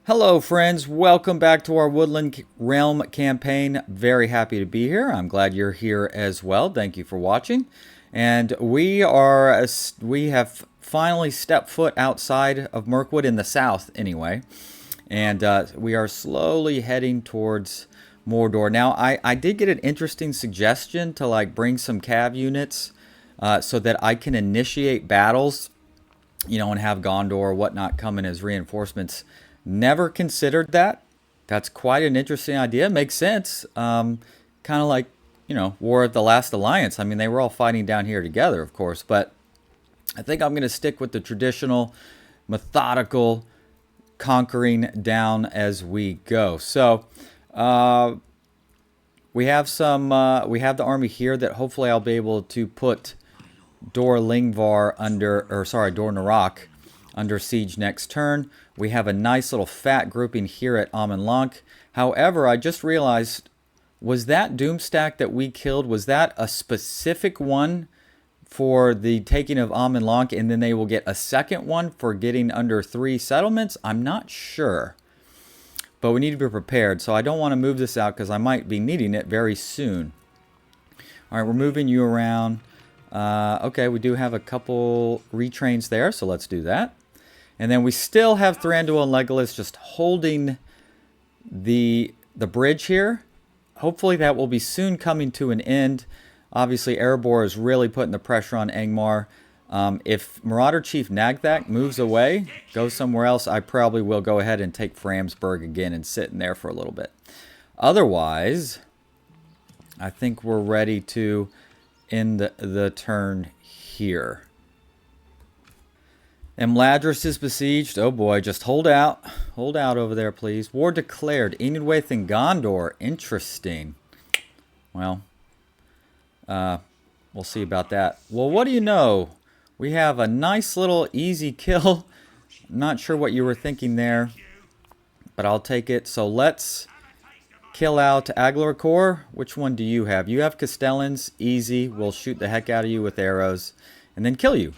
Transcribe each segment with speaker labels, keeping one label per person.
Speaker 1: Hello friends, welcome back to our Woodland Realm campaign. Very happy to be here. I'm glad you're here as well. Thank you for watching. And we have finally stepped foot outside of Mirkwood in the south anyway. And we are slowly heading towards Mordor. Now I did get an interesting suggestion to like bring some cav units so that I can initiate battles, you know, and have Gondor or whatnot come in as reinforcements. Never considered that. That's quite an interesting idea. Makes sense. Kind of like, you know, War of the Last Alliance. I mean, they were all fighting down here together, of course. But I think I'm going to stick with the traditional, methodical conquering down as we go. So we have the army here that hopefully I'll be able to put Dor Narak under siege next turn. We have a nice little fat grouping here at Amon Lanc. However, I just realized, was that Doomstack that we killed, was that a specific one for the taking of Amon Lanc, and then they will get a second one for getting under 3 settlements? I'm not sure. But we need to be prepared, so I don't want to move this out because I might be needing it very soon. Alright, we're moving you around. Okay, we do have a couple retrains there, so let's do that. And then we still have Thranduil and Legolas just holding the bridge here. Hopefully that will be soon coming to an end. Obviously, Erebor is really putting the pressure on Angmar. If Marauder Chief Nagthak moves away, goes somewhere else, I probably will go ahead and take Framsburg again and sit in there for a little bit. Otherwise, I think we're ready to end the turn here. Imladris is besieged. Oh boy, just hold out. Hold out over there, please. War declared. Enidwaith and Gondor. Interesting. Well, we'll see about that. Well, what do you know? We have a nice little easy kill. I'm not sure what you were thinking there, but I'll take it. So let's kill out Aglorcor. Which one do you have? You have Castellans. Easy. We'll shoot the heck out of you with arrows and then kill you.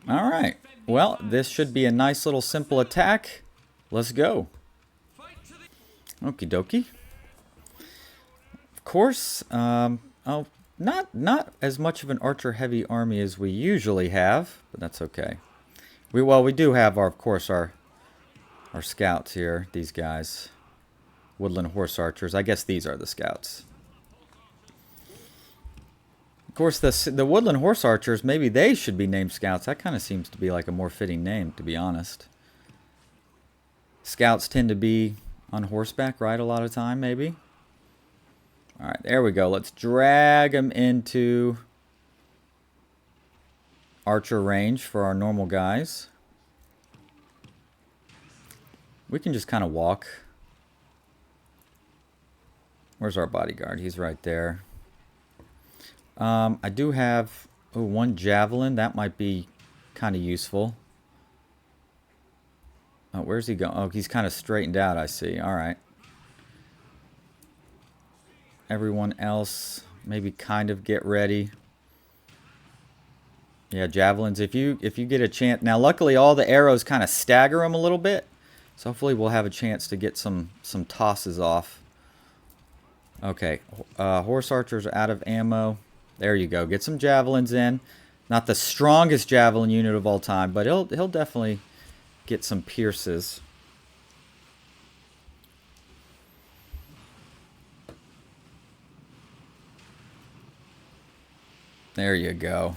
Speaker 1: Alright, well, this should be a nice little simple attack. Let's go. Okie dokie. Of course, not as much of an archer-heavy army as we usually have, but that's okay. We do have, of course, our scouts here, these guys. Woodland horse archers. I guess these are the scouts. Of course, the Woodland Horse Archers, maybe they should be named Scouts. That kind of seems to be like a more fitting name, to be honest. Scouts tend to be on horseback, right, a lot of time, maybe? Alright, there we go. Let's drag them into archer range for our normal guys. We can just kind of walk. Where's our bodyguard? He's right there. I do have one javelin. That might be kind of useful. Oh, where's he going? Oh, he's kind of straightened out, I see. Alright. Everyone else, maybe kind of get ready. Yeah, javelins. If you get a chance. Now, luckily, all the arrows kind of stagger them a little bit. So hopefully we'll have a chance to get some tosses off. Okay. Horse archers are out of ammo. There you go. Get some javelins in. Not the strongest javelin unit of all time, but he'll definitely get some pierces. There you go.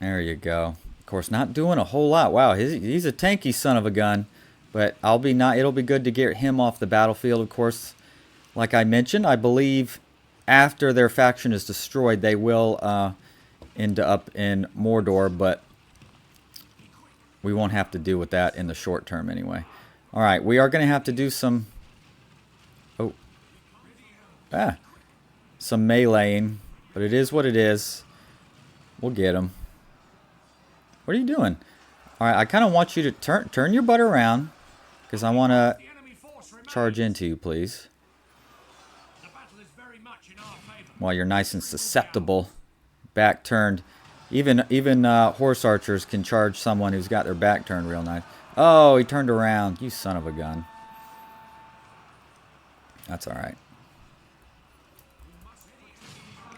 Speaker 1: There you go. Of course, not doing a whole lot. Wow, he's a tanky son of a gun, but it'll be good to get him off the battlefield, of course. Like I mentioned, I believe after their faction is destroyed, they will end up in Mordor, but we won't have to deal with that in the short term anyway. Alright, we are going to have to do some... some meleeing, but it is what it is. We'll get him. What are you doing? Alright, I kind of want you to turn your butt around, because I want to charge into you, please. While you're nice and susceptible. Back turned. Even horse archers can charge someone who's got their back turned real nice. Oh, he turned around. You son of a gun. That's all right.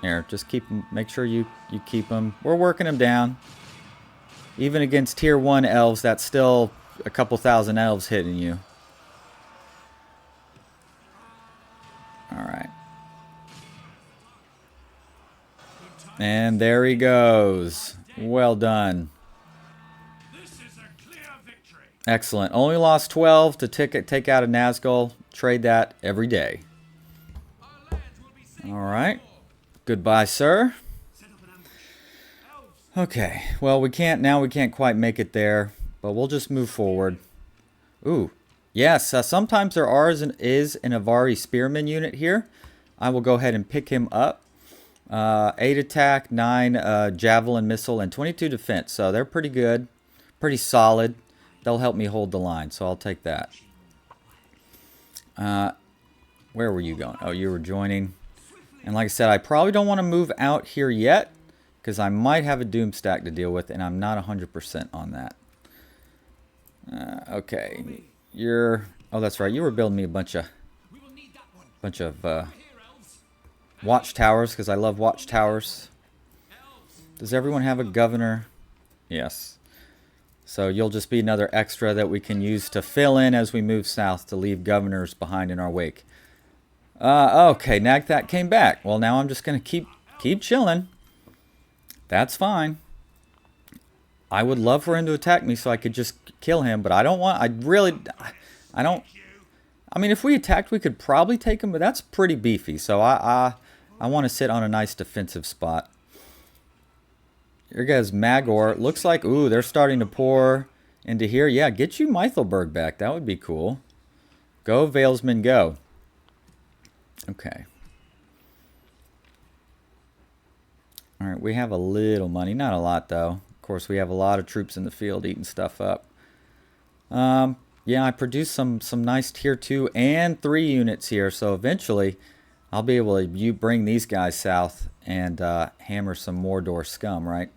Speaker 1: Here, just keep him. Make sure you keep him. We're working him down. Even against tier 1 elves, that's still a couple thousand elves hitting you. All right. And there he goes. Well done. Excellent. Only lost 12 to take out a Nazgul. Trade that every day. All right. Goodbye, sir. Okay. Well, we can't quite make it there, but we'll just move forward. Ooh. Yes, sometimes there is an Avari Spearman unit here. I will go ahead and pick him up. 8 attack, 9 javelin missile, and 22 defense. So they're pretty good. Pretty solid. They'll help me hold the line, so I'll take that. Where were you going? Oh, you were joining. And like I said, I probably don't want to move out here yet, because I might have a doom stack to deal with, and I'm not 100% on that. Okay. Oh, that's right. You were building me a bunch of watchtowers, because I love watchtowers. Does everyone have a governor? Yes. So you'll just be another extra that we can use to fill in as we move south to leave governors behind in our wake. Okay, Nagthat came back. Well, now I'm just going to keep chilling. That's fine. I would love for him to attack me so I could just kill him, but I don't want... I don't... I mean, if we attacked, we could probably take him, but that's pretty beefy. So I want to sit on a nice defensive spot. Here goes Magor. Looks like, ooh, they're starting to pour into here. Yeah, get you Mythelberg back. That would be cool. Go, Valesman, go. Okay. All right, we have a little money. Not a lot, though. Of course, we have a lot of troops in the field eating stuff up. Yeah, I produced some nice tier 2 and 3 units here, so eventually I'll be able to bring these guys south and hammer some Mordor scum, right?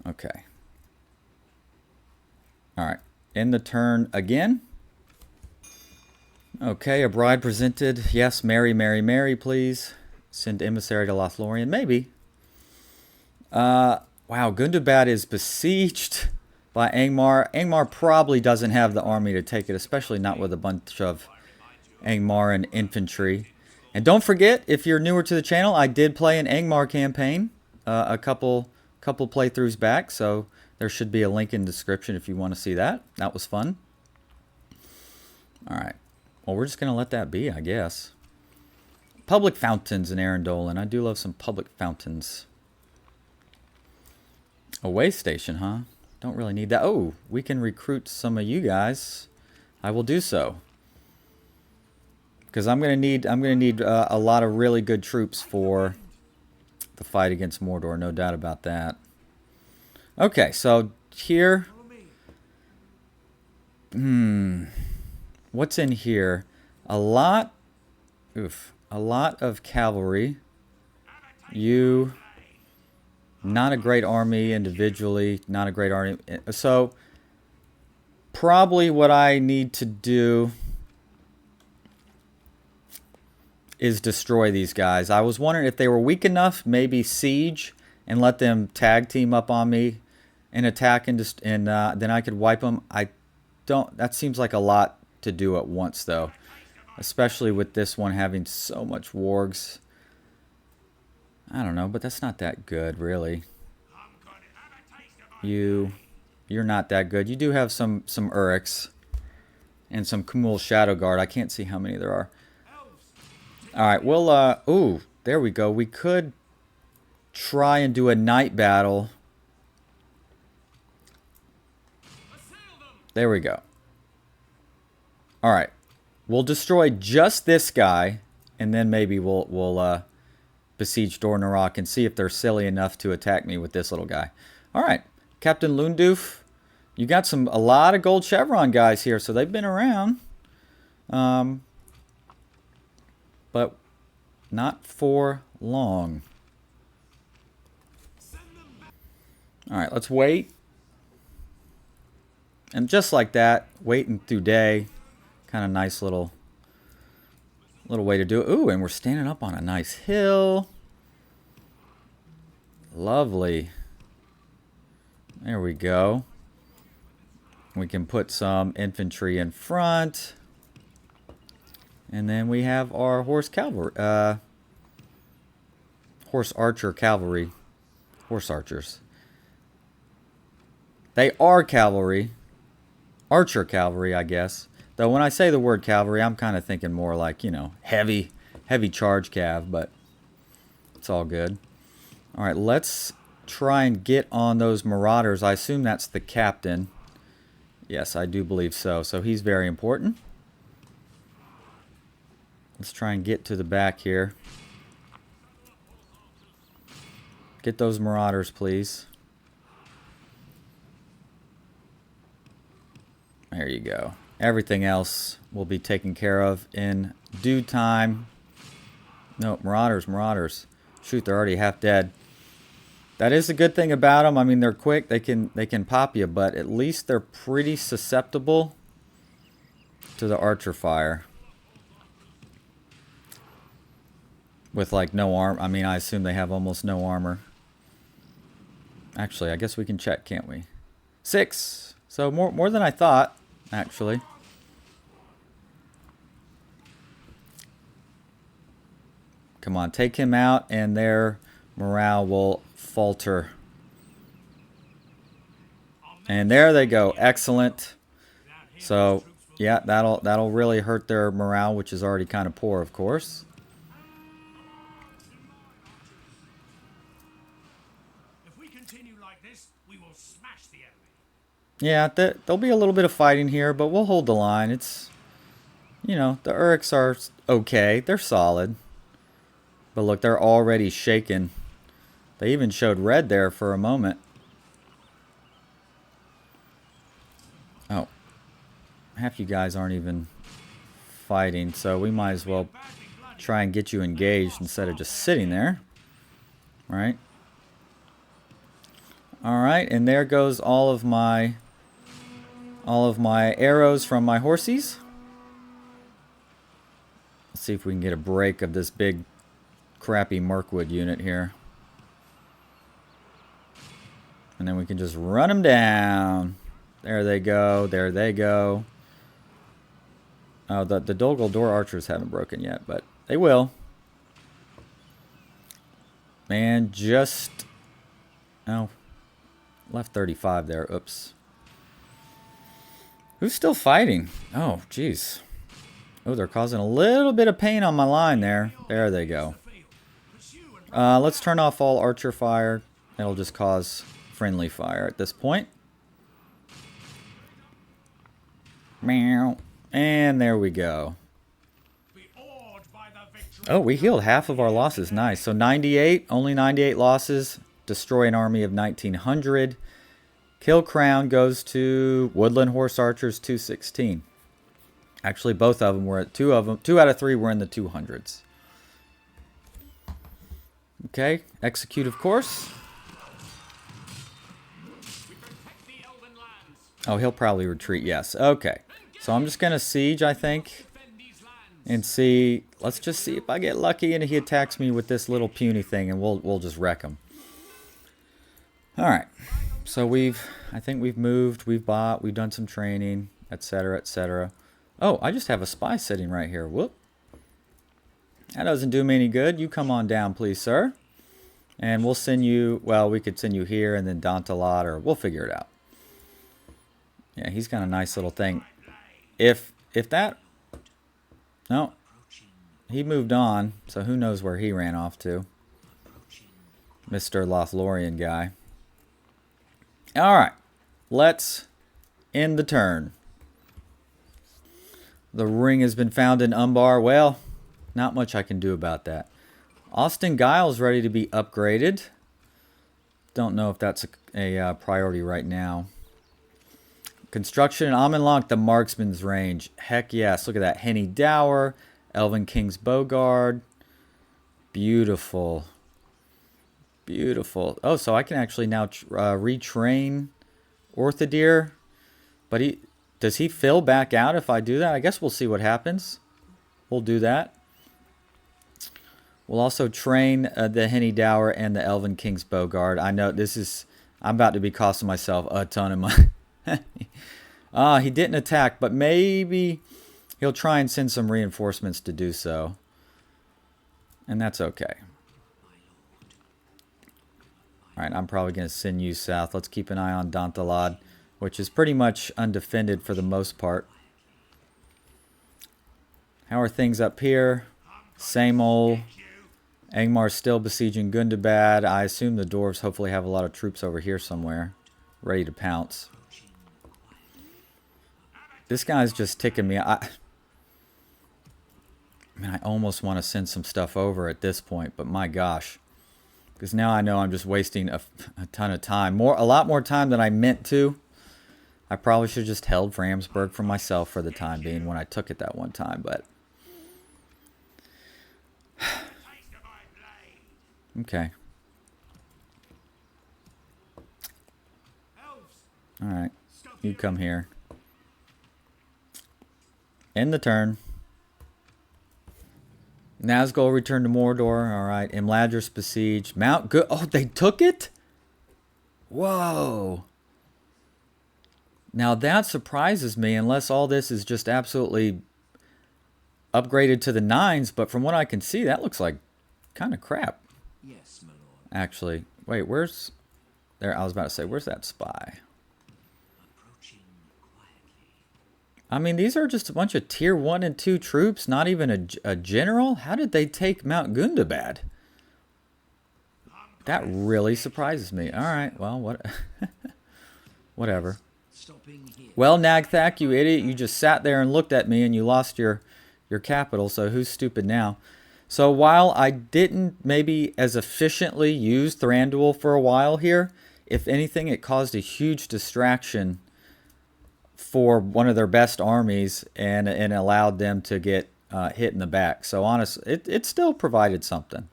Speaker 1: Okay. All right. End the turn again. Okay, a bride presented. Yes, marry, marry, marry, please. Send emissary to Lothlórien. Maybe. Wow, Gundabad is besieged by Angmar. Angmar probably doesn't have the army to take it, especially not with a bunch of Angmaran infantry. And don't forget, if you're newer to the channel, I did play an Angmar campaign a couple playthroughs back, so there should be a link in the description if you want to see that. That was fun. All right. Well, we're just going to let that be, I guess. Public fountains in Arundel, I do love some public fountains. A way station, huh? Don't really need that. Oh, we can recruit some of you guys. I will do so. Because I'm gonna need a lot of really good troops for the fight against Mordor, no doubt about that. Okay, so here, what's in here? A lot of cavalry. You, not a great army individually, not a great army. So probably what I need to do is destroy these guys. I was wondering if they were weak enough, maybe siege and let them tag team up on me and attack, and then I could wipe them. That seems like a lot to do at once, though, especially with this one having so much wargs. I don't know, but that's not that good, really. You're not that good. You do have some Uruks and some Kumul Shadow Guard. I can't see how many there are. All right, well, ooh, there we go. We could try and do a night battle. There we go. All right, we'll destroy just this guy, and then maybe we'll besiege Dornarok and see if they're silly enough to attack me with this little guy. All right, Captain Lundoof, you got a lot of gold chevron guys here, so they've been around. But not for long. Alright, let's wait. And just like that, waiting through day. Kind of nice little way to do it. Ooh, and we're standing up on a nice hill. Lovely. There we go. We can put some infantry in front. And then we have our horse cavalry. Horse archer cavalry. Horse archers. They are cavalry. Archer cavalry, I guess. Though when I say the word cavalry, I'm kind of thinking more like, you know, heavy charge cav, but it's all good. All right, let's try and get on those marauders. I assume that's the captain. Yes, I do believe so. So he's very important. Let's try and get to the back here. Get those marauders, please. There you go. Everything else will be taken care of in due time. No, marauders. Shoot, they're already half dead. That is a good thing about them. I mean, they're quick. They can pop you, but at least they're pretty susceptible to the archer fire. With like no arm. I mean, I assume they have almost no armor. Actually, I guess we can check, can't we? 6. So more than I thought, actually. Come on, take him out and their morale will falter. And there they go. Excellent. So, yeah, that'll really hurt their morale, which is already kind of poor, of course. Yeah, there'll be a little bit of fighting here, but we'll hold the line. It's, you know, the Uruks are okay. They're solid. But look, they're already shaken. They even showed red there for a moment. Oh. Half you guys aren't even fighting, so we might as well try and get you engaged instead of just sitting there. Right? Alright, and there goes all of my arrows from my horsies. Let's see if we can get a break of this big crappy Mirkwood unit here. And then we can just run them down. There they go. There they go. Oh, the Dol Guldur archers haven't broken yet, but they will. Man, just... Oh. Left 35 there. Oops. Who's still fighting? Oh, jeez. Oh, they're causing a little bit of pain on my line there. There they go. Let's turn off all archer fire. It'll just cause friendly fire at this point. Meow. And there we go. Oh, we healed half of our losses. Nice. So 98, only 98 losses. Destroy an army of 1900. Kill crown goes to Woodland Horse Archers 216. Actually, both of them were at 2 out of 3 were in the 200s. Okay, execute of course. Oh, he'll probably retreat. Yes. Okay. So I'm just gonna siege, I think, and see. Let's just see if I get lucky and he attacks me with this little puny thing, and we'll just wreck him. All right. So I think we've moved, we've bought, we've done some training, etc., etc. Oh, I just have a spy sitting right here. Whoop. That doesn't do me any good. You come on down, please, sir. And we'll send you, well, we could send you here and then Dantalot, or we'll figure it out. Yeah, he's got a nice little thing. If that, no, he moved on, so who knows where he ran off to. Mr. Lothlórien guy. All right, let's end the turn. The ring has been found in Umbar. Well, not much I can do about that. Austin Giles ready to be upgraded. Don't know if that's a priority right now. Construction in Amonlonk, the marksman's range. Heck yes, look at that. Henny Dower, Elven King's Bowguard. Beautiful. Beautiful. Oh, so I can actually now retrain Orthodeer. But does he fill back out if I do that? I guess we'll see what happens. We'll do that. We'll also train the Henny Dower and the Elven King's Bogard. I know I'm about to be costing myself a ton of money. He didn't attack, but maybe he'll try and send some reinforcements to do so. And that's okay. Alright, I'm probably going to send you south. Let's keep an eye on Dantalad, which is pretty much undefended for the most part. How are things up here? Same old. Angmar's still besieging Gundabad. I assume the dwarves hopefully have a lot of troops over here somewhere, ready to pounce. This guy's just ticking me. I almost want to send some stuff over at this point, but my gosh. Because now I know I'm just wasting a ton of time. A lot more time than I meant to. I probably should have just held Framsburg for myself for the time being when I took it that one time, but... Okay. Alright. You come here. End the turn. Nazgul returned to Mordor. Alright. Imladris besieged. Mount Good. Oh, they took it? Whoa. Now that surprises me, unless all this is just absolutely upgraded to the 9s. But from what I can see, that looks like kind of crap.
Speaker 2: Yes, my lord.
Speaker 1: Actually, wait, where's... There, I was about to say, where's that spy?
Speaker 2: Approaching quietly.
Speaker 1: I mean, these are just a bunch of tier 1 and 2 troops, not even a general? How did they take Mount Gundabad? That really surprises me. Alright, well, what... whatever. Well, Nagthak, you idiot, you just sat there and looked at me and you lost your capital, so who's stupid now? So while I didn't maybe as efficiently use Thranduil for a while here, if anything, it caused a huge distraction for one of their best armies and allowed them to get hit in the back. So honestly, it still provided something.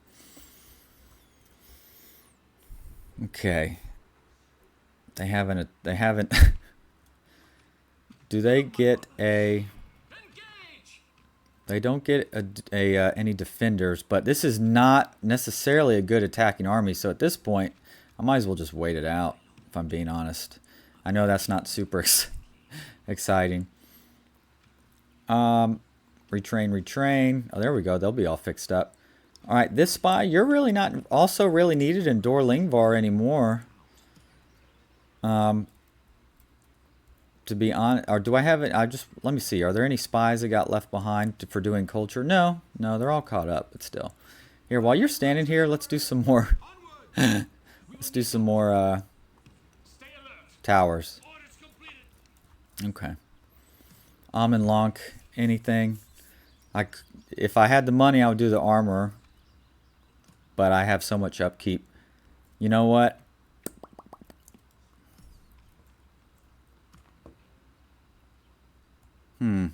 Speaker 1: Okay. They haven't do they get a... They don't get any defenders, but this is not necessarily a good attacking army. So at this point, I might as well just wait it out, if I'm being honest. I know that's not super exciting. Retrain. Oh, there we go. They'll be all fixed up. All right, this spy, you're really not also really needed in Dor Lingvar anymore. To be honest, or do I have it? Let me see. Are there any spies that got left behind for doing culture? No, they're all caught up, but still. Here, while you're standing here, let's do some more. Let's do some more towers. Okay. Amon Lonk, anything? If I had the money, I would do the armor, but I have so much upkeep. You know what? I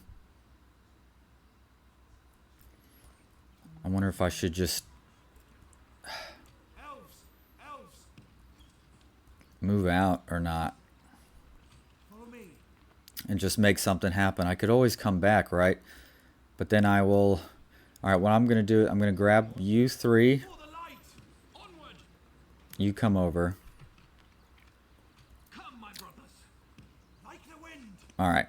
Speaker 1: wonder if I should just move out or not. And just make something happen. I could always come back, right? But then I will... Alright, what I'm going to do, I'm going to grab you 3. You come over. Alright.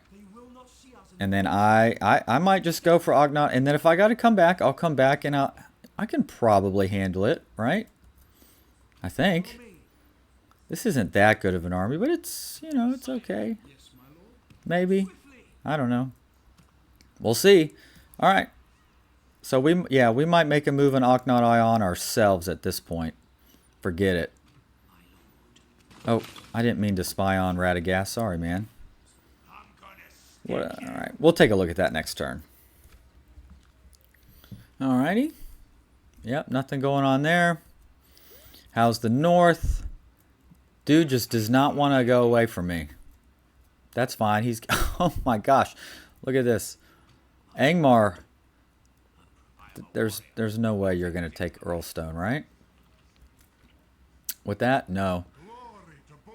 Speaker 1: And then I might just go for Ognot. And then if I got to come back, I'll come back and I can probably handle it, right? I think. This isn't that good of an army, but it's, you know, it's okay. Maybe. I don't know. We'll see. Alright. So we might make a move on Ognot Ion ourselves at this point. Forget it. Oh, I didn't mean to spy on Radagast. Sorry, man. Alright, we'll take a look at that next turn. Alrighty. Yep, nothing going on there. How's the north? Dude just does not want to go away from me. That's fine. He's... Oh my gosh. Look at this. Angmar. There's no way you're going to take Earlstone, right? with that? No.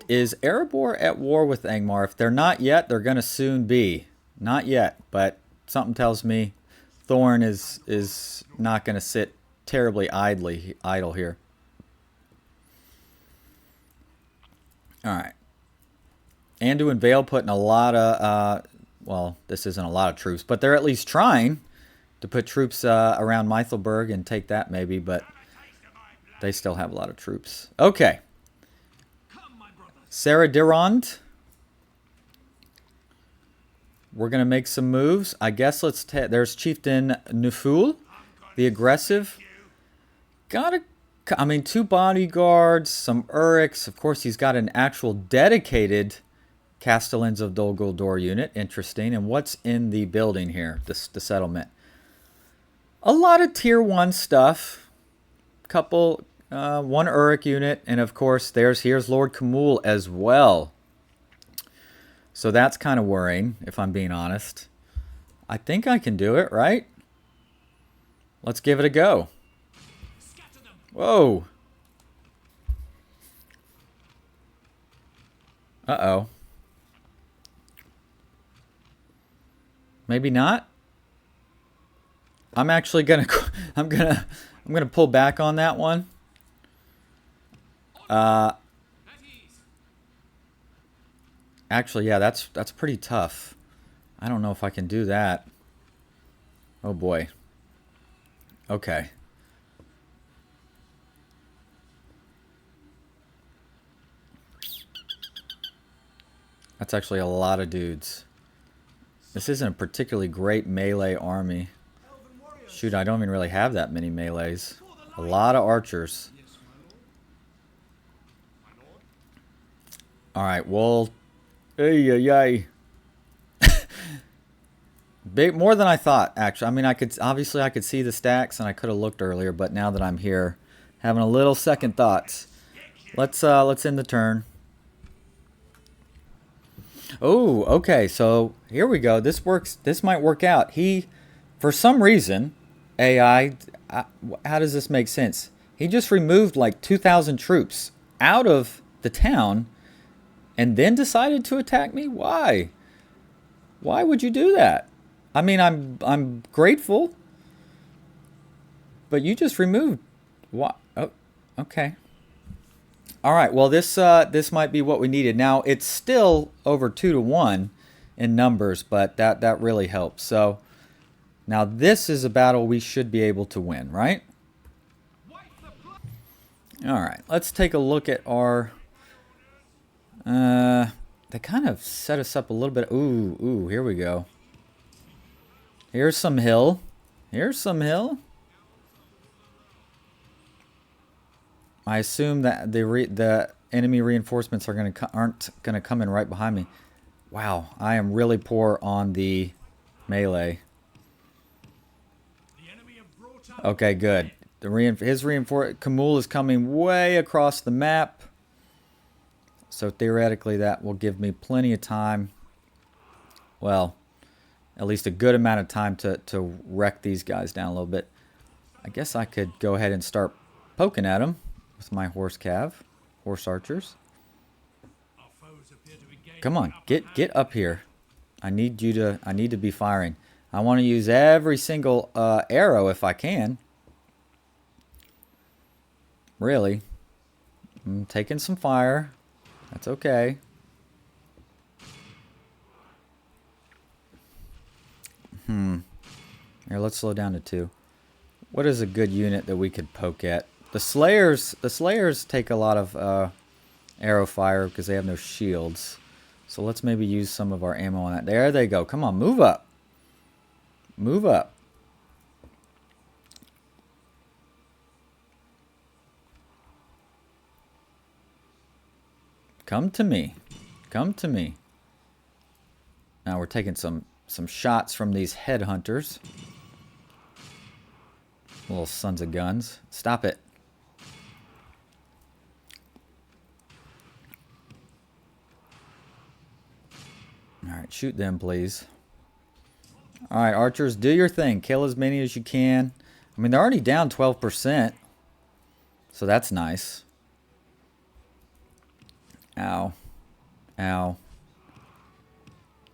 Speaker 1: Is Erebor at war with Angmar? If they're not yet, they're going to soon be. Not yet, but something tells me Thorn is not going to sit terribly idle here. All right. Anduin Vale putting a lot of, well, this isn't a lot of troops, but they're at least trying to put troops around Mythelberg and take that maybe, but they still have a lot of troops. Okay. Saradirond. We're going to make some moves. I guess there's Chieftain Nuful, the aggressive. I mean, 2 bodyguards, some Urics. Of course, he's got an actual dedicated Castellans of Dol Guldur unit. Interesting. And what's in the building here, the settlement? A lot of tier 1 stuff. Couple, 1 Uric unit. And of course, here's Lord Camul as well. So that's kind of worrying, if I'm being honest. I think I can do it, right? Let's give it a go. Whoa. Uh-oh. Maybe not. I'm actually gonna I'm gonna pull back on that one. Actually, yeah, that's pretty tough. I don't know if I can do that. Oh boy. Okay. That's actually a lot of dudes. This isn't a particularly great melee army. Shoot, I don't even really have that many melees. A lot of archers. Alright, well... Ay. Big, more than I thought, actually. I mean, I could see the stacks, and I could have looked earlier, but now that I'm here, having a little second thoughts. Let's end the turn. Oh, okay, so here we go. This works. This might work out. For some reason, AI, how does this make sense? He just removed like 2,000 troops out of the town and then decided to attack me? Why? Why would you do that? I mean, I'm grateful, but you just removed. What? Oh, okay. All right. Well, this might be what we needed. Now it's still over 2-1 in numbers, but that really helps. So now this is a battle we should be able to win, right? All right. Let's take a look at our. They kind of set us up a little bit. Ooh. Here we go. Here's some hill. I assume that the enemy reinforcements aren't gonna come in right behind me. Wow, I am really poor on the melee. Okay, good. Camul is coming way across the map, so theoretically that will give me plenty of time. Well, at least a good amount of time to wreck these guys down a little bit. I guess I could go ahead and start poking at them with my horse archers. Come on, get up here. I need to be firing. I want to use every single arrow if I can. Really. I'm taking some fire. That's okay. Here, let's slow down to 2. What is a good unit that we could poke at? The Slayers take a lot of arrow fire because they have no shields. So let's maybe use some of our ammo on that. There they go. Come on, move up. Move up. Come to me. Come to me. Now we're taking some shots from these headhunters. Little sons of guns. Stop it. Alright, shoot them, please. Alright, archers, do your thing. Kill as many as you can. I mean, they're already down 12%. So that's nice. Ow. Ow.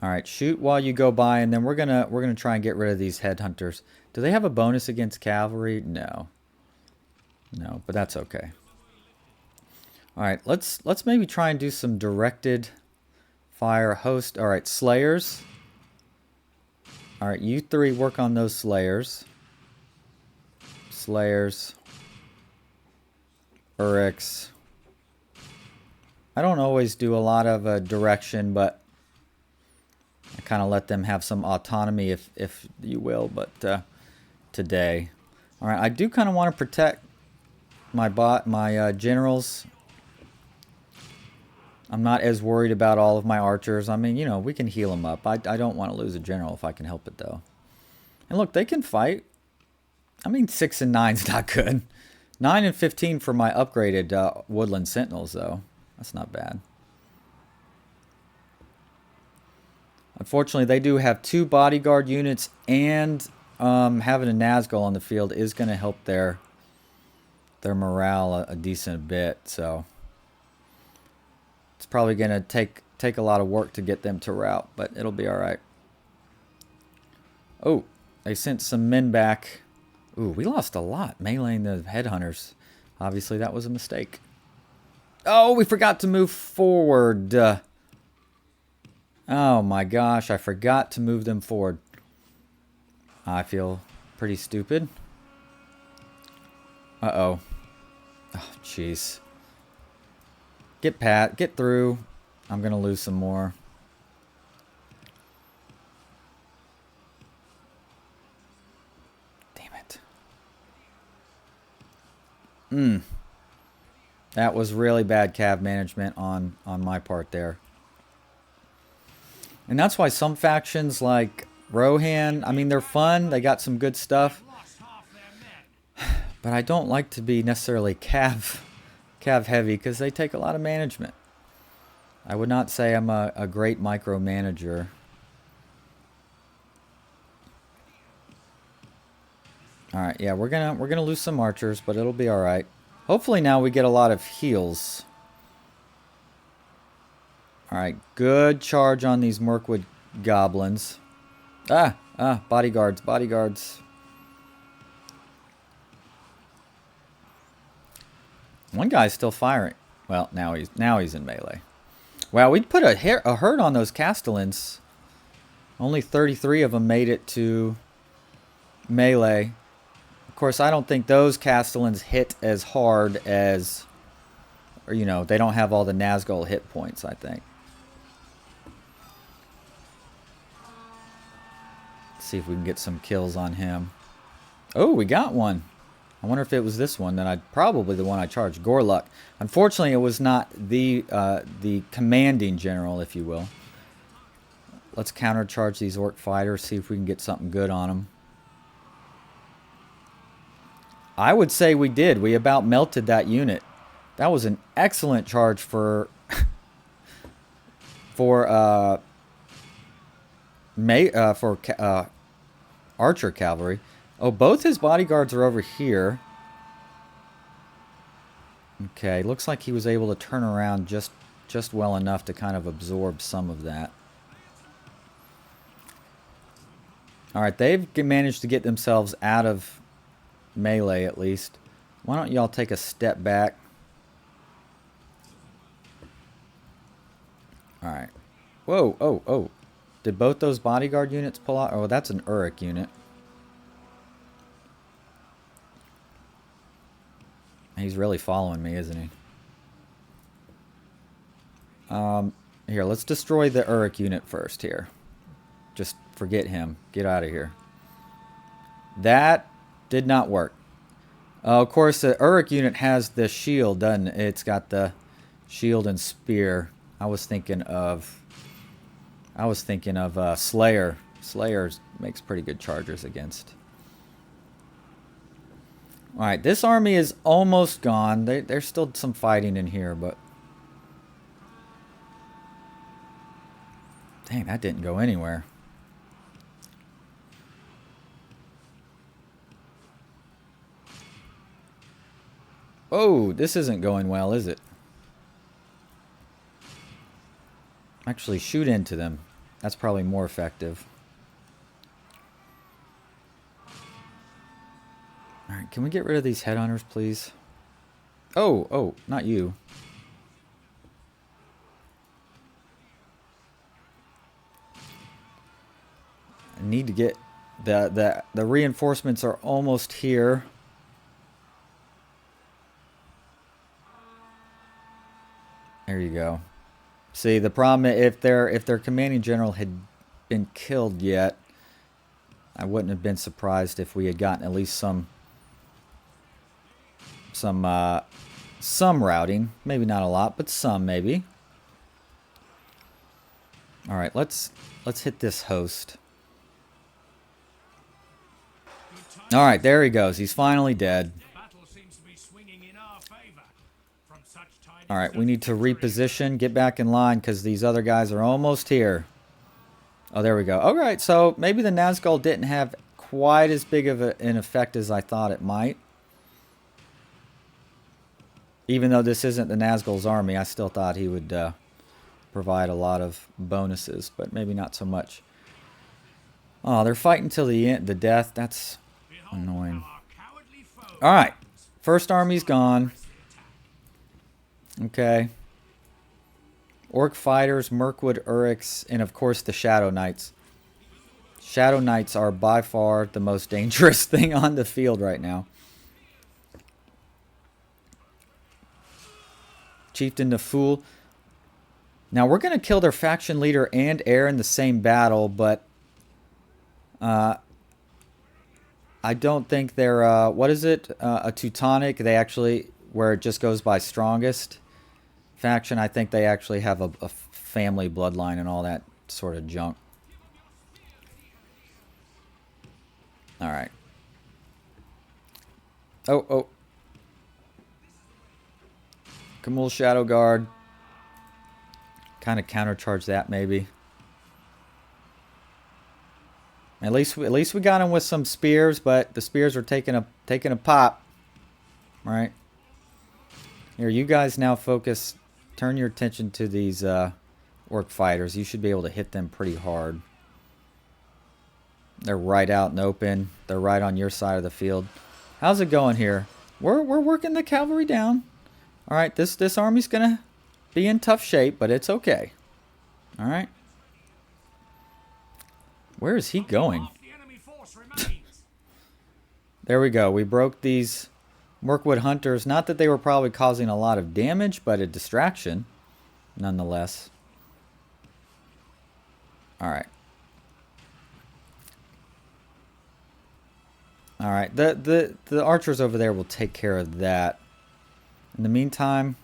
Speaker 1: Alright, shoot while you go by, and then we're gonna try and get rid of these headhunters. Do they have a bonus against cavalry? No. No, but that's okay. Alright, let's maybe try and do some directed fire host. Alright, slayers. Alright, you three work on those slayers. Slayers. Uryx. I don't always do a lot of direction, but I kind of let them have some autonomy, if you will. But today, all right, I do kind of want to protect my generals. I'm not as worried about all of my archers. I mean, you know, we can heal them up. I don't want to lose a general if I can help it, though. And look, they can fight. I mean, 6 and 9's not good. 9 and 15 for my upgraded Woodland Sentinels, though. That's not bad. Unfortunately, they do have 2 bodyguard units, and having a Nazgul on the field is going to help their morale a decent bit. So it's probably going to take a lot of work to get them to rout, but it'll be all right. Oh, they sent some men back. Ooh, we lost a lot meleeing the headhunters. Obviously, that was a mistake. Oh, we forgot to move forward. Oh my gosh, I forgot to move them forward. I feel pretty stupid. Uh-oh. Oh, jeez. Get through. I'm going to lose some more. Damn it. That was really bad cav management on my part there. And that's why some factions like Rohan, I mean, they're fun. They got some good stuff. But I don't like to be necessarily cav heavy because they take a lot of management. I would not say I'm a great micromanager. Alright, yeah, we're gonna lose some archers, but it'll be alright. Hopefully now we get a lot of heals. Alright, good charge on these Mirkwood goblins. Bodyguards. One guy's still firing. Well, now he's in melee. Wow, we put a hurt on those castellans. Only 33 of them made it to melee. Of course, I don't think those castellans hit as hard as, or you know, they don't have all the Nazgul hit points, I think. See if we can get some kills on him. Oh, we got one. I wonder if it was this one probably the one I charged. Gorluck. Unfortunately, it was not the commanding general, if you will. Let's countercharge these orc fighters, see if we can get something good on them. I would say we did. We about melted that unit. That was an excellent charge for archer cavalry. Oh, both his bodyguards are over here. Okay, looks like he was able to turn around just well enough to kind of absorb some of that. Alright, they've managed to get themselves out of melee at least. Why don't y'all take a step back? Alright. Whoa, oh. Did both those bodyguard units pull out? Oh, that's an Uryk unit. He's really following me, isn't he? Here, let's destroy the Uryk unit first here. Just forget him. Get out of here. That did not work. Of course, the Uryk unit has the shield, doesn't it? It's got the shield and spear. I was thinking of Slayer. Slayer makes pretty good chargers against. Alright, this army is almost gone. There's still some fighting in here, but... Dang, that didn't go anywhere. Oh, this isn't going well, is it? Actually, shoot into them. That's probably more effective. Alright, can we get rid of these headhunters, please? Oh, not you. I need to get... The reinforcements are almost here. There you go. See, the problem, if their commanding general had been killed yet, I wouldn't have been surprised if we had gotten at least some routing. Maybe not a lot, but some maybe. All right, let's hit this host. All right, there he goes. He's finally dead. All right, we need to reposition, get back in line, because these other guys are almost here. Oh, there we go. All right, so maybe the Nazgul didn't have quite as big of an effect as I thought it might. Even though this isn't the Nazgul's army, I still thought he would provide a lot of bonuses, but maybe not so much. Oh, they're fighting till the end, the death. That's annoying. All right, first army's gone. Okay. Orc fighters, Mirkwood, Uruks, and of course the Shadow Knights. Shadow Knights are by far the most dangerous thing on the field right now. Chieftain the Fool. Now we're going to kill their faction leader and heir in the same battle, but I don't think they're, what is it? A Teutonic. They actually, where it just goes by strongest faction. I think they actually have a family bloodline and all that sort of junk. All right. Oh. Camul Shadow Guard. Kind of countercharge that maybe. At least we got him with some spears, but the spears are taking a pop. Right. Here, you guys now focus. Turn your attention to these orc fighters. You should be able to hit them pretty hard. They're right out and open. They're right on your side of the field. How's it going here? We're working the cavalry down. All right, this army's gonna be in tough shape, but it's okay. All right. Where is he going? There we go. We broke these Mirkwood hunters. Not that they were probably causing a lot of damage, but a distraction nonetheless. All right. All right. The archers over there will take care of that. In the meantime,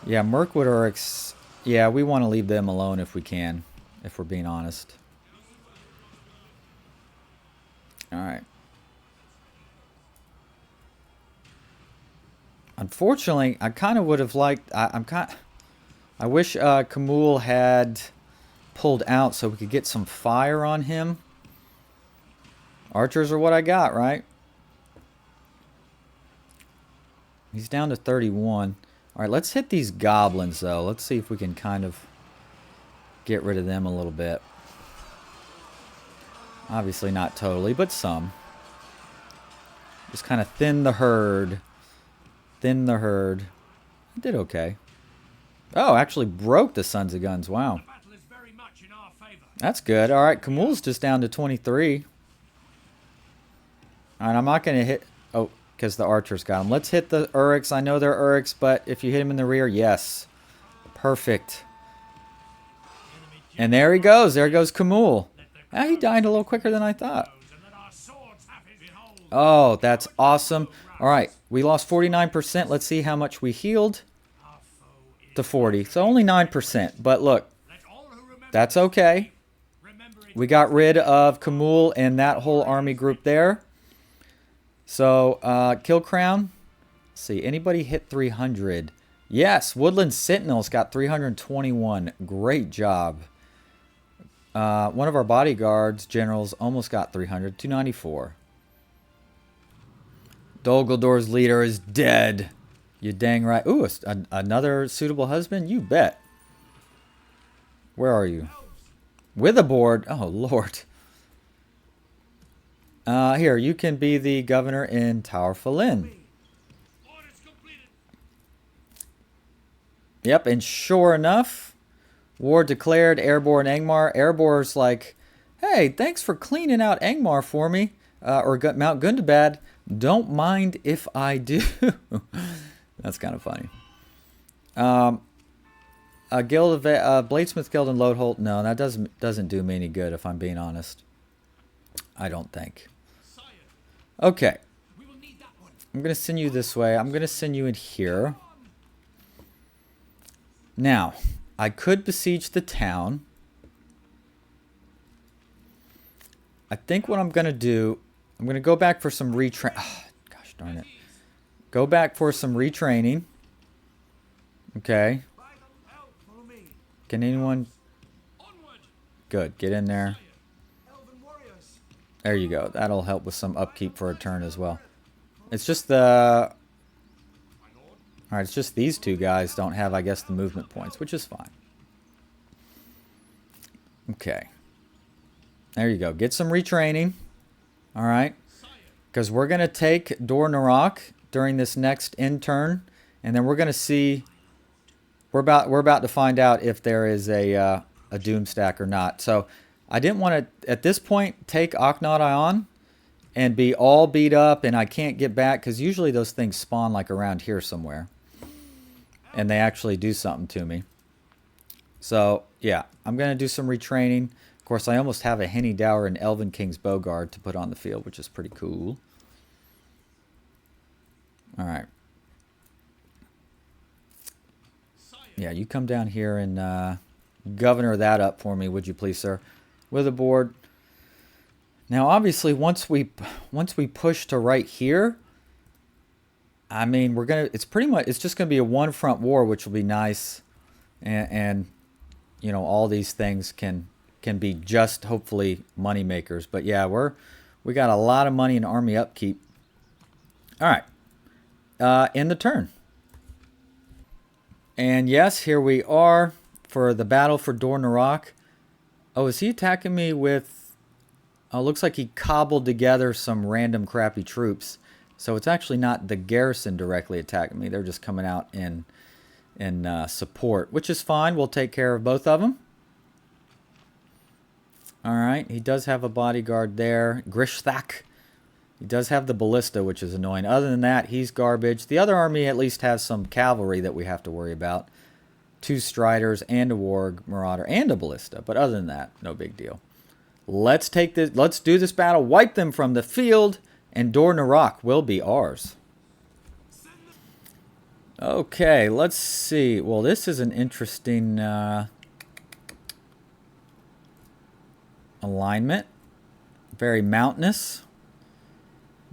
Speaker 1: yeah, Mirkwood Uruks, yeah, we want to leave them alone if we can, if we're being honest. All right. Unfortunately, I kind of would have liked. I wish Camul had pulled out so we could get some fire on him. Archers are what I got, right? He's down to 31. All right, let's hit these goblins though. Let's see if we can kind of get rid of them a little bit. Obviously not totally, but some. Just kind of thin the herd. Thin the herd. I did okay. Oh, actually broke the Sons of Guns. Wow. That's good. All right, Camul's just down to 23. All right, I'm not going to hit... Oh, because the archers got him. Let's hit the Uruks. I know they're Uruks, but if you hit him in the rear, yes. Perfect. And there he goes. There goes Camul. Ah, he died a little quicker than I thought. Oh, that's awesome. All right, we lost 49%. Let's see how much we healed. To 40. So only 9%. But look, that's okay. We got rid of Camul and that whole army group there. So, Kill Crown. Let's see, anybody hit 300? Yes, Woodland Sentinels got 321. Great job. One of our bodyguards, generals, almost got 300. 294. Dol Guldur's leader is dead. You dang right. Ooh, another suitable husband? You bet. Where are you? Witherboard? Oh, Lord. Here, you can be the governor in Tower Falin. Yep, and sure enough, war declared. Airborne Angmar. Airborne's like, hey, thanks for cleaning out Angmar for me. Or Mount Gundabad. Don't mind if I do. That's kind of funny. A guild of Bladesmith Guild in Lotholt. No, that doesn't do me any good if I'm being honest. I don't think. Okay. I'm gonna send you this way. I'm gonna send you in here. Now, I could besiege the town. I think what I'm gonna do, I'm gonna go back for some retrain. Oh, gosh darn it. Go back for some retraining. Okay. Can anyone? Good. Get in there. There you go. That'll help with some upkeep for a turn as well. It's just the... Alright, it's just these two guys don't have, I guess, the movement points, which is fine. Okay. There you go. Get some retraining. Alright. Because we're going to take Dor Narok during this next end turn. And then we're going to see... We're about to find out if there is a doom stack or not. So I didn't want to, at this point, take Akhnad on and be all beat up and I can't get back. Because usually those things spawn like around here somewhere. And they actually do something to me. So, yeah, I'm going to do some retraining. Of course, I almost have a Henny Dower and Elven King's Bowguard to put on the field, which is pretty cool. Alright. Yeah, you come down here and governor that up for me, would you please, sir? With a board. Now, obviously, once we push to right here, I mean, it's pretty much, it's just gonna be a one-front war, which will be nice, and you know, all these things can be just hopefully money makers. But yeah, we got a lot of money in army upkeep. All right, end the turn. And yes, here we are for the battle for Dor Narok. Oh, is he attacking me with... Oh, looks like he cobbled together some random crappy troops. So it's actually not the garrison directly attacking me. They're just coming out in support, which is fine. We'll take care of both of them. All right, he does have a bodyguard there. Grishthak. He does have the ballista, which is annoying. Other than that, he's garbage. The other army at least has some cavalry that we have to worry about. 2 striders and a warg marauder and a ballista. But other than that, no big deal. Let's take this. Let's do this battle. Wipe them from the field, and Dor Narok will be ours. Okay, let's see. Well, this is an interesting alignment. Very mountainous.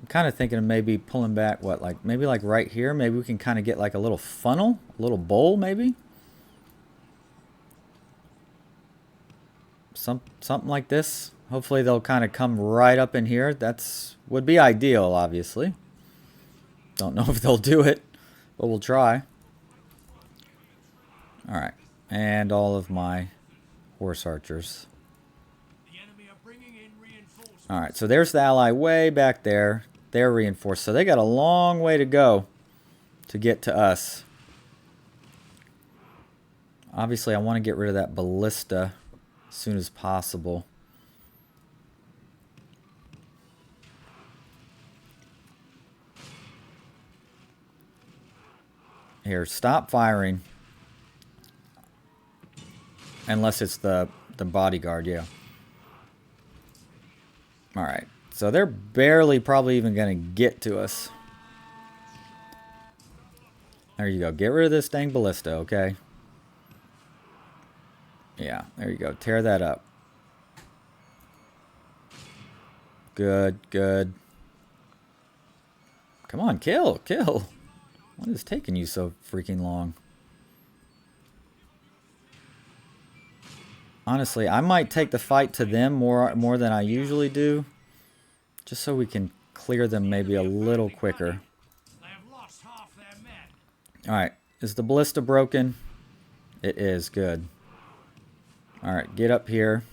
Speaker 1: I'm kind of thinking of maybe pulling back, what, like maybe like right here. Maybe we can kind of get like a little funnel, a little bowl maybe. Something like this. Hopefully they'll kind of come right up in here. Would be ideal, obviously. Don't know if they'll do it, but we'll try. Alright, and all of my horse archers. Alright, so there's the ally way back there. They're reinforced. So they got a long way to go to get to us. Obviously, I want to get rid of that ballista as soon as possible. Here, stop firing. Unless it's the bodyguard, yeah. Alright, so they're barely probably even going to get to us. There you go. Get rid of this dang ballista, okay? Yeah, there you go. Tear that up. Good, good. Come on, kill, kill. What is taking you so freaking long? Honestly, I might take the fight to them more than I usually do. Just so we can clear them maybe a little quicker. Alright, is the ballista broken? It is, good. Alright, get up here.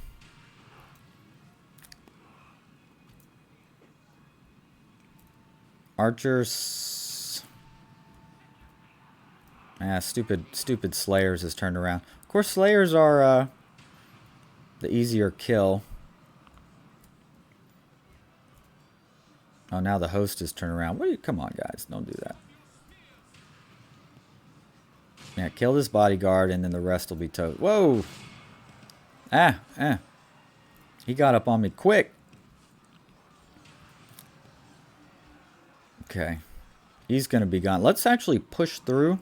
Speaker 1: Archers. Ah, stupid Slayers has turned around. Of course, Slayers are the easier kill. Oh, now the host has turned around. What are you, come on, guys. Don't do that. Yeah, kill this bodyguard, and then the rest will be toast. Whoa! He got up on me quick. Okay. He's going to be gone. Let's actually push through.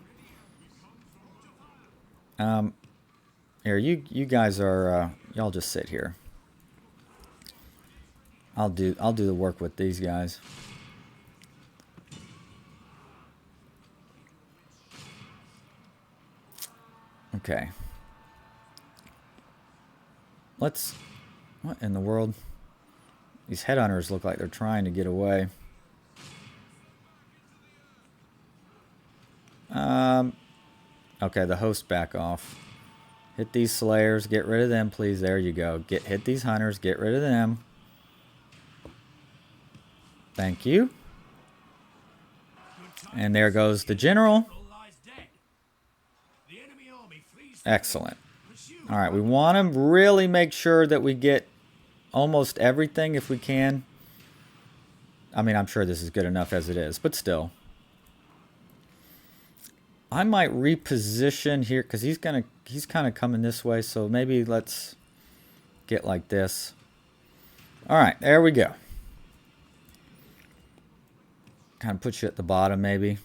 Speaker 1: Here, you guys are, y'all just sit here. I'll do the work with these guys. Okay. Let's... What in the world? These headhunters look like they're trying to get away. Okay, the host back off. Hit these Slayers. Get rid of them, please. There you go. Hit these hunters. Get rid of them. Thank you. And there goes the general. Excellent. Alright, we want to really make sure that we get almost everything if we can. I mean, I'm sure this is good enough as it is, but still. I might reposition here because he's kind of coming this way, so maybe let's get like this. Alright, there we go. Kind of put you at the bottom, maybe.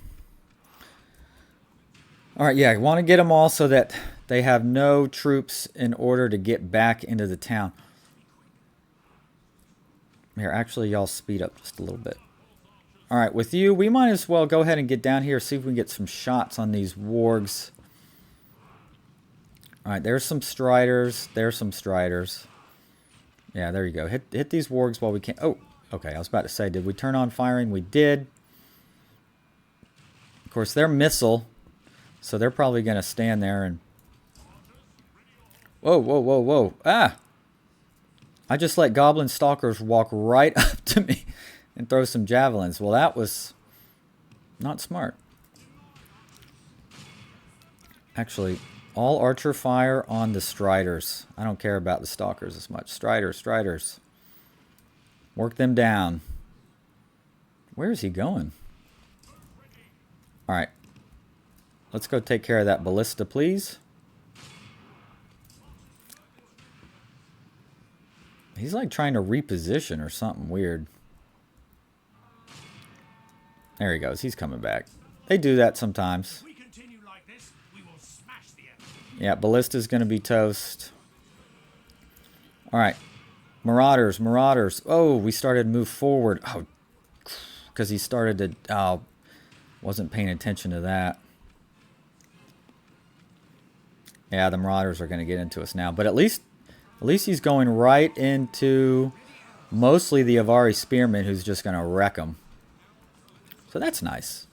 Speaker 1: Alright, yeah, I want to get them all so that they have no troops in order to get back into the town. Here, actually, y'all speed up just a little bit. Alright, with you, we might as well go ahead and get down here, see if we can get some shots on these wargs. Alright, there's some striders. There's some striders. Yeah, there you go. Hit these wargs while we can. Oh, okay, I was about to say, did we turn on firing? We did. Of course, they're missile, so they're probably going to stand there and... Whoa, whoa, whoa, whoa. Ah! I just let goblin stalkers walk right up to me and throw some javelins. Well, that was not smart. Actually, all archer fire on the striders. I don't care about the stalkers as much. Striders. Work them down. Where is he going? Alright. Let's go take care of that ballista, please. He's like trying to reposition or something weird. There he goes. He's coming back. They do that sometimes. Yeah, ballista's going to be toast. Alright. Marauders. Oh, we started to move forward. Oh, because he started to... Oh, wasn't paying attention to that. Yeah, the Marauders are going to get into us now. But at least he's going right into mostly the Avari Spearman, who's just going to wreck them. So that's nice.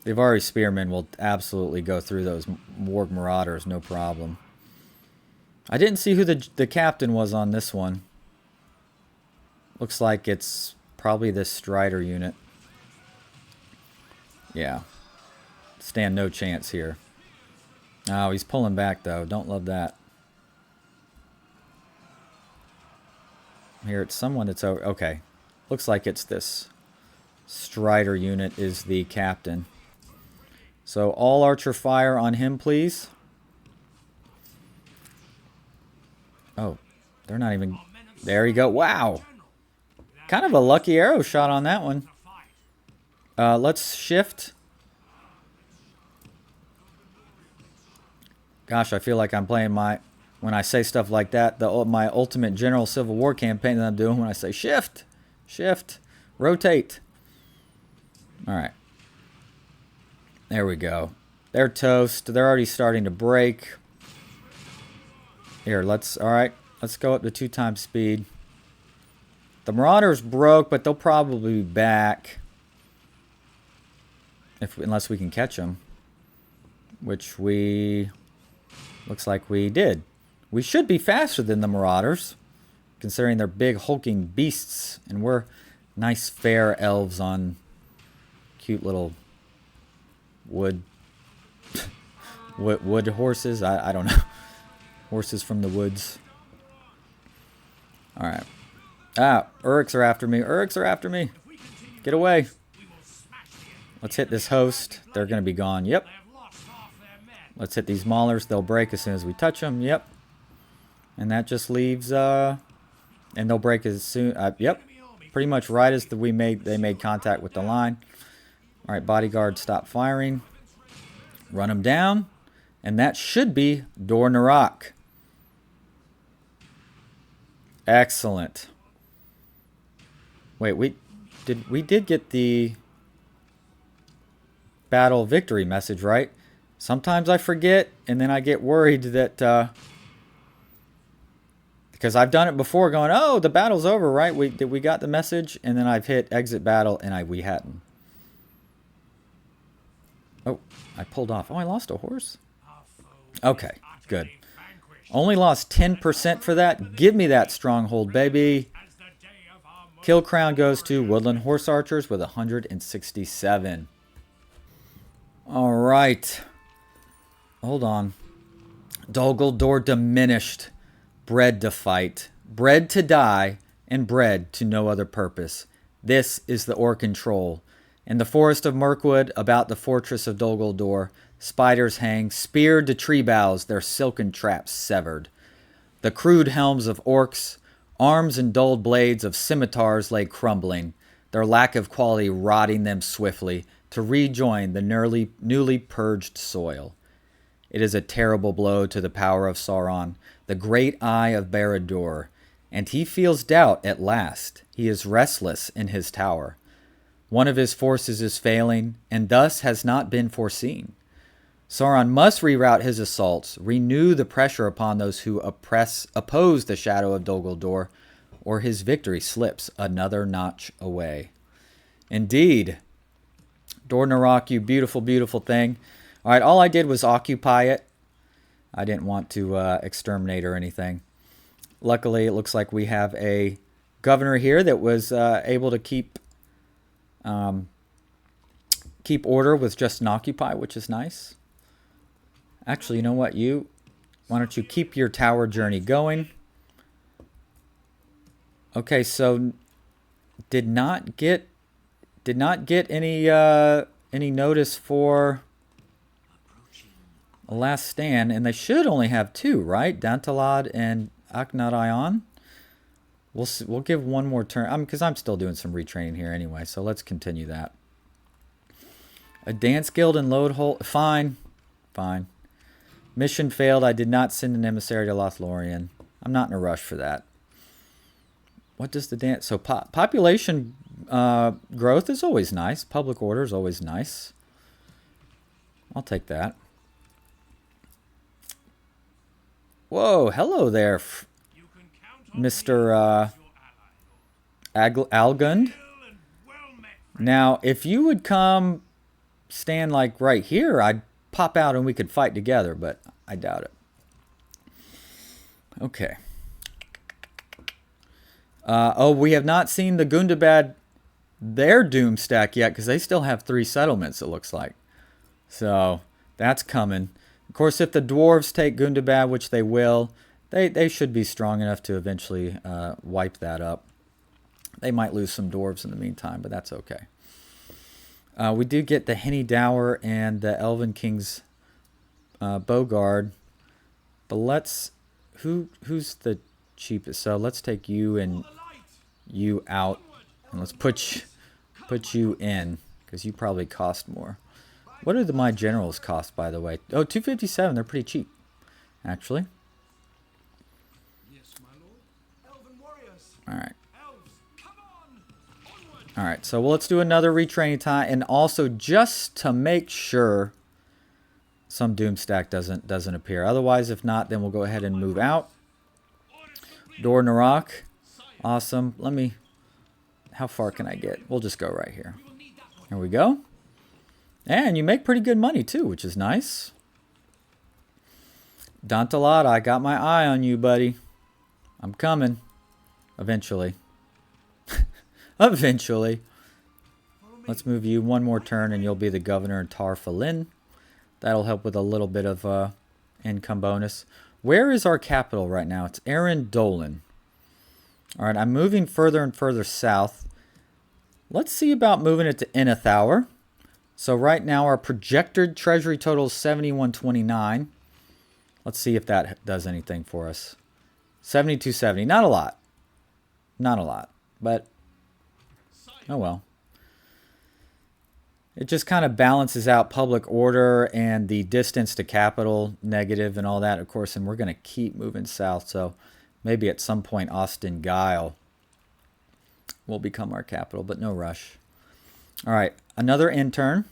Speaker 1: The Avari Spearman will absolutely go through those Warg Marauders, no problem. I didn't see who the captain was on this one. Looks like it's probably this Strider unit. Yeah. Stand no chance here. Oh, he's pulling back, though. Don't love that. Here, it's someone that's over... Okay. Looks like it's this Strider unit is the captain. So, all archer fire on him, please. Oh, they're not even... There you go. Wow. Kind of a lucky arrow shot on that one. Let's shift. Gosh, I feel like I'm playing my... When I say stuff like that, my ultimate general Civil War campaign that I'm doing when I say shift, rotate. Alright. There we go. They're toast. They're already starting to break. Here, alright. Let's go up to 2 times speed. The Marauders broke, but they'll probably be back. Unless we can catch them. Which we... Looks like we did. We should be faster than the Marauders, considering they're big hulking beasts, and we're nice fair elves on cute little wood horses. I don't know. Horses from the woods. Alright. Ah, Uruks are after me. Uruks are after me. Get away. Let's hit this host. They're going to be gone. Yep. Let's hit these maulers. They'll break as soon as we touch them. Yep. And that just leaves... and they'll break as soon... yep. Pretty much right as they made contact with the line. Alright, bodyguard, stop firing. Run them down. And that should be Dor Narak. Excellent. Wait, we did get the battle victory message, right? Sometimes I forget, and then I get worried that because I've done it before, going, "Oh, the battle's over, right? We got the message," and then I've hit exit battle, and we hadn't. Oh, I pulled off. Oh, I lost a horse. Okay, good. Only lost 10% for that. Give me that stronghold, baby. Kill crown goes to Woodland Horse Archers with 167. All right. Hold on. Dol Guldur Diminished. Bred to fight. Bred to die. And bred to no other purpose. This is the Orc Troll. In the forest of Mirkwood, about the fortress of Dol Guldur, spiders hang, speared to tree boughs, their silken traps severed. The crude helms of orcs, arms and dulled blades of scimitars lay crumbling, their lack of quality rotting them swiftly to rejoin the newly purged soil. It is a terrible blow to the power of Sauron, the great eye of Barad-dûr, and he feels doubt at last. He is restless in his tower. One of his forces is failing, and thus has not been foreseen. Sauron must reroute his assaults, renew the pressure upon those who oppose the shadow of Dol Guldur, or his victory slips another notch away. Indeed. Dor Narak, you beautiful, beautiful thing. All right, all I did was occupy it. I didn't want to exterminate or anything. Luckily, it looks like we have a governor here that was able to keep order with just an occupy, which is nice. Actually, you know what? Why don't you keep your tower journey going? Okay, so did not get any notice for a last stand, and they should only have two, right? Dantalad and Aknadayon. We'll give one more turn, because I'm still doing some retraining here anyway. So let's continue that. A dance guild and load hole. Fine. Mission failed. I did not send an emissary to Lothlórien. I'm not in a rush for that. What does the dance... So population growth is always nice. Public order is always nice. I'll take that. Whoa, hello there, Mr. Algund. Now, if you would come stand like right here, I'd pop out and we could fight together, but I doubt it. Okay. Oh, we have not seen the Gundabad, their doom stack yet, because they still have 3 settlements, it looks like. So, that's coming. Of course, if the dwarves take Gundabad, which they will, they should be strong enough to eventually wipe that up. They might lose some dwarves in the meantime, but that's okay. We do get the Henny Dower and the Elven King's Bogard. But let's... Who's the cheapest? So let's take you and you out. And let's put you in, because you probably cost more. What do my generals cost, by the way? Oh, 257. They're pretty cheap, actually. All right. All right, so let's do another retraining time, and also just to make sure some Doomstack doesn't appear. Otherwise, if not, then we'll go ahead and move out. Dor Narak, awesome. How far can I get? We'll just go right here. Here we go. And you make pretty good money too, which is nice. Dantalad, I got my eye on you, buddy. I'm coming. Eventually. Eventually. Let's move you one more turn and you'll be the governor in Tarfalin. That'll help with a little bit of income bonus. Where is our capital right now? It's Dolan. Alright, I'm moving further and further south. Let's see about moving it to Inathour. So right now our projected treasury total is 7129. Let's see if that does anything for us. 7270. Not a lot. Not a lot. But, oh well. It just kind of balances out public order and the distance to capital negative and all that, of course. And we're going to keep moving south. So maybe at some point Austin Guile will become our capital, but no rush. All right, another intern.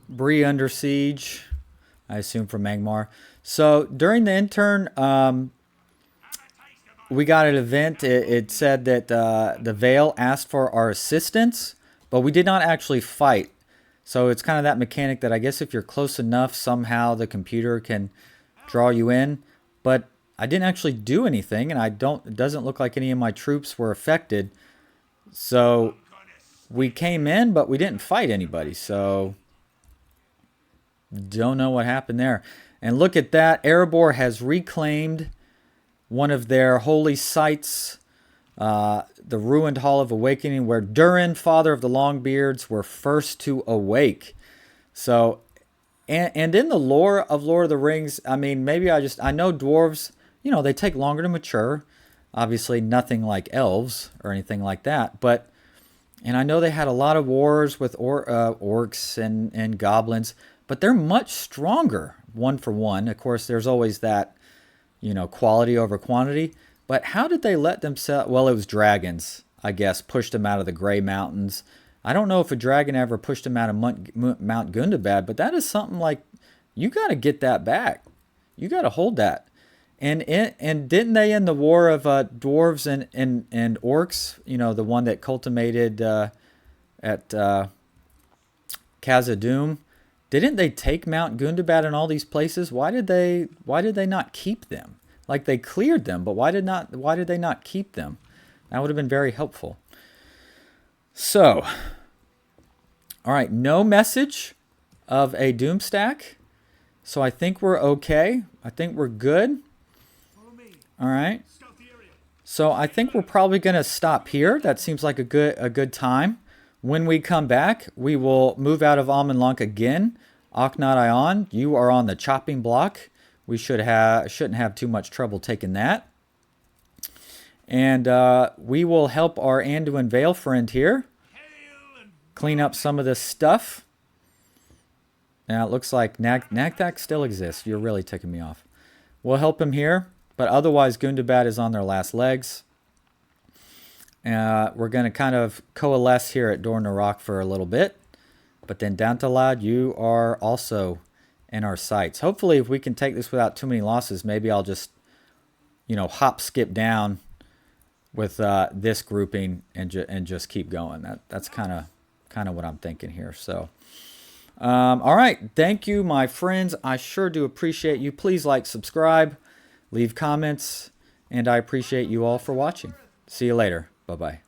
Speaker 1: Bree under siege, I assume from Magmar. So during the intern, we got an event. It said that the Vale asked for our assistance, but we did not actually fight. So it's kind of that mechanic that I guess if you're close enough, somehow the computer can draw you in. But I didn't actually do anything, and it doesn't look like any of my troops were affected. So we came in, but we didn't fight anybody. So don't know what happened there. And look at that. Erebor has reclaimed one of their holy sites, the ruined Hall of Awakening, where Durin, father of the Longbeards, were first to awake. So, and in the lore of Lord of the Rings, I mean, maybe I know dwarves, they take longer to mature. Obviously, nothing like elves or anything like that. And I know they had a lot of wars with orcs and goblins, but they're much stronger, one for one. Of course, there's always that, quality over quantity. But how did they let themselves... Well, it was dragons, I guess, pushed them out of the Grey Mountains. I don't know if a dragon ever pushed them out of Mount Gundabad, but that is something like, you got to get that back. You got to hold that. And didn't they in the war of dwarves and orcs, the one that culminated at Khazad-dûm, didn't they take Mount Gundabad and all these places? Why did they not keep them? Like, they cleared them, but why did they not keep them? That would have been very helpful. So, all right, no message of a doom stack. So I think we're okay. I think we're good. All right. So I think we're probably going to stop here. That seems like a good time. When we come back, we will move out of Amon Lunk again. Akhnad Ion, you are on the chopping block. We shouldn't have too much trouble taking that. And we will help our Anduin Vale friend here clean up some of this stuff. Now it looks like Nagthak still exists. You're really ticking me off. We'll help him here, but otherwise Gundabad is on their last legs. We're going to kind of coalesce here at Dor Narak for a little bit. But then Dantalad, you are also in our sights. Hopefully, if we can take this without too many losses, maybe I'll just, hop skip down with this grouping and just keep going. That's kind of what I'm thinking here. So, all right. Thank you, my friends. I sure do appreciate you. Please like, subscribe, leave comments, and I appreciate you all for watching. See you later. Bye-bye.